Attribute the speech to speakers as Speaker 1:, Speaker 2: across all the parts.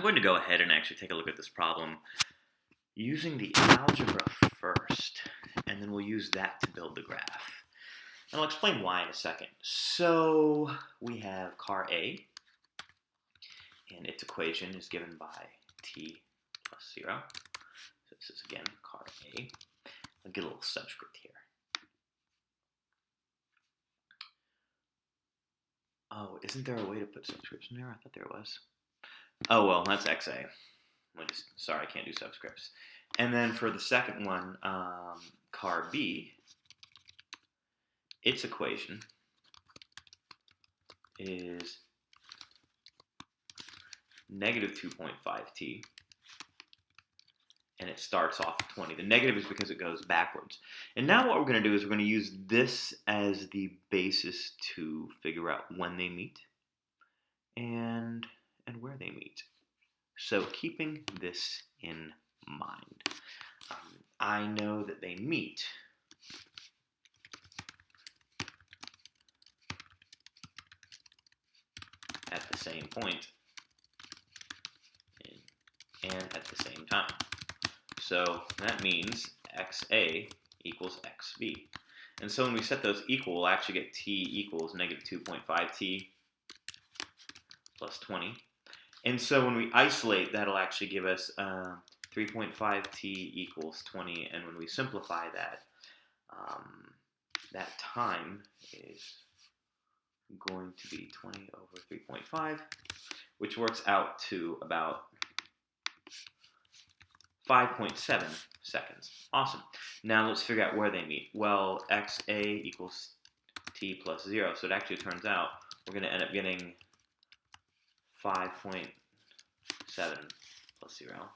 Speaker 1: I'm going to go ahead and actually take a look at this problem using the algebra first, and then we'll use that to build the graph. And I'll explain why in a second. So we have car A, and its equation is given by t plus 0. So this is, again, car A. I'll get a little subscript here. Oh, isn't there a way to put subscripts in there? I thought there was. Oh, well, that's XA. Sorry, I can't do subscripts. And then for the second one, car B, its equation is negative 2.5t, and it starts off at 20. The negative is because it goes backwards. And now what we're going to do is we're going to use this as the basis to figure out when they meet and where they meet. So keeping this in mind, I know that they meet at the same point and at the same time. So that means XA equals XB. And so when we set those equal, we'll actually get t equals negative 2.5t plus 20. And so when we isolate, that'll actually give us 3.5t equals 20. And when we simplify that, that time is going to be 20 over 3.5, which works out to about 5.7 seconds. Awesome. Now let's figure out where they meet. Well, XA equals t plus 0, so it actually turns out we're going to end up getting 5.7 plus 0.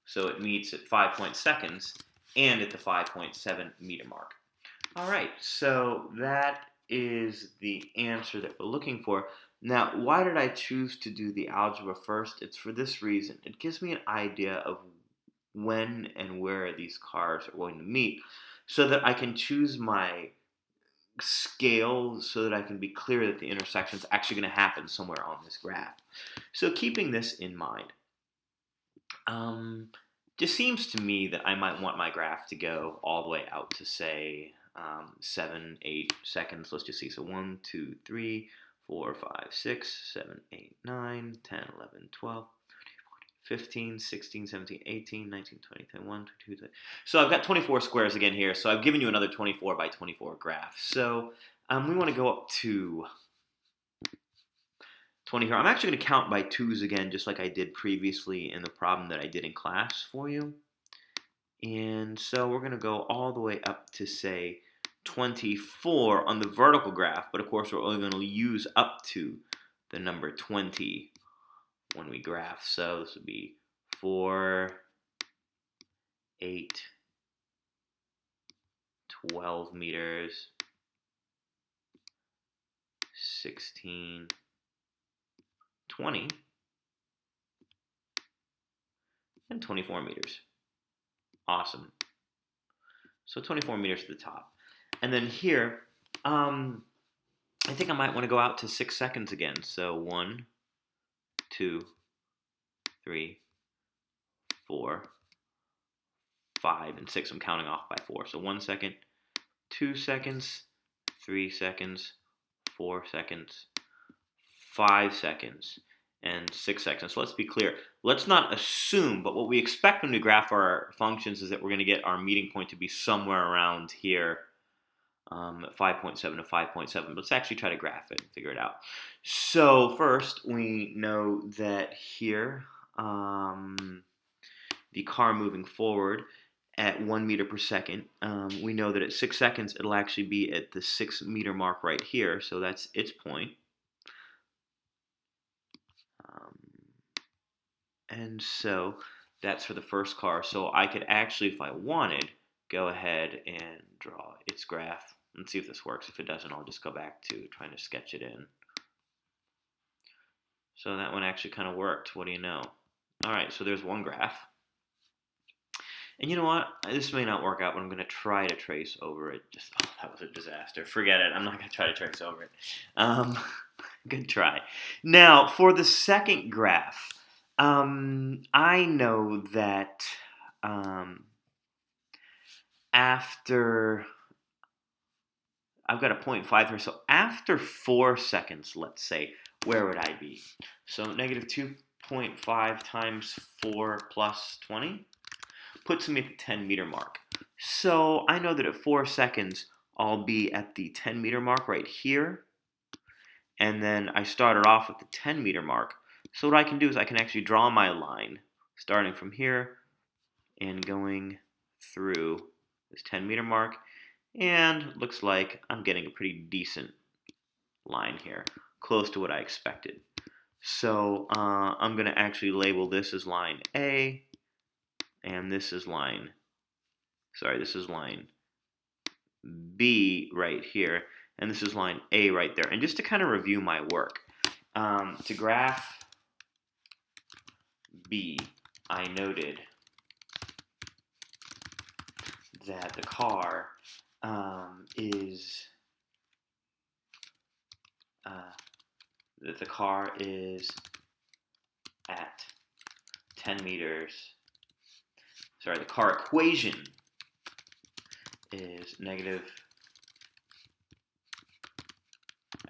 Speaker 1: So it meets at 5 seconds and at the 5.7 meter mark. All right, so that is the answer that we're looking for. Now, why did I choose to do the algebra first? It's for this reason. It gives me an idea of when and where these cars are going to meet so that I can choose my scale so that I can be clear that the intersection is actually going to happen somewhere on this graph. So keeping this in mind, just seems to me that I might want my graph to go all the way out to, say, 7, 8 seconds. Let's just see. So 1, 2, 3, 4, 5, 6, 7, 8, 9, 10, 11, 12, 13, 14, 15, 16, 17, 18, 19, 20, 21, 22, 23. So I've got 24 squares again here. So I've given you another 24 by 24 graph. So we want to go up to 20 here. I'm actually going to count by twos again, just like I did previously in the problem that I did in class for you. And so we're going to go all the way up to, say, 24 on the vertical graph, but of course we're only going to use up to the number 20 when we graph. So this would be 4, 8, 12 meters, 16, 20, and 24 meters. Awesome. So 24 meters to the top. And then here, I think I might want to go out to 6 seconds again. So 1, 2, 3, 4, 5, and 6. I'm counting off by 4. So 1 second, 2 seconds, 3 seconds, 4 seconds, 5 seconds, and 6 seconds. So let's be clear. Let's not assume, but what we expect when we graph our functions is that we're going to get our meeting point to be somewhere around here at 5.7 to 5.7. Let's actually try to graph it and figure it out. So first, we know that here, the car moving forward at 1 meter per second, we know that at 6 seconds, it'll actually be at the 6 meter mark right here. So that's its point. And so that's for the first car. So I could actually, if I wanted, go ahead and draw its graph. Let's see if this works. If it doesn't, I'll just go back to trying to sketch it in. So that one actually kind of worked. What do you know? All right, so there's one graph. And you know what? This may not work out, but I'm going to try to trace over it. That was a disaster. Forget it. I'm not going to try to trace over it. Good try. Now, for the second graph, I know that after I've got a 0.5 here, so after 4 seconds, let's say, where would I be? So negative 2.5 times 4 plus 20 puts me at the 10 meter mark. So I know that at 4 seconds, I'll be at the 10 meter mark right here. And then I started off with the 10 meter mark. So what I can do is I can actually draw my line starting from here and going through this 10 meter mark. And looks like I'm getting a pretty decent line here, close to what I expected. So I'm going to actually label this as line A, and this is line B right here, and this is line A right there. And just to kind of review my work, to graph B, I noted that the car is at 10 meters. Sorry, the car equation is negative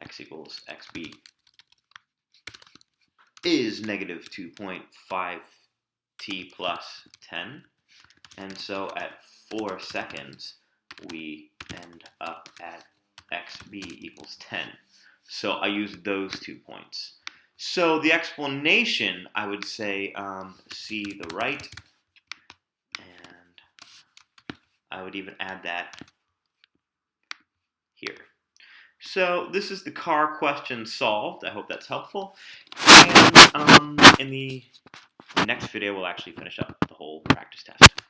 Speaker 1: x equals xb is negative 2.5 t plus 10. And so at 4 seconds, we end up at xb equals 10. So I use those 2 points. So the explanation, I would say, C, the right, and I would even add that here. So this is the car question solved. I hope that's helpful. And in the next video, we'll actually finish up the whole practice test.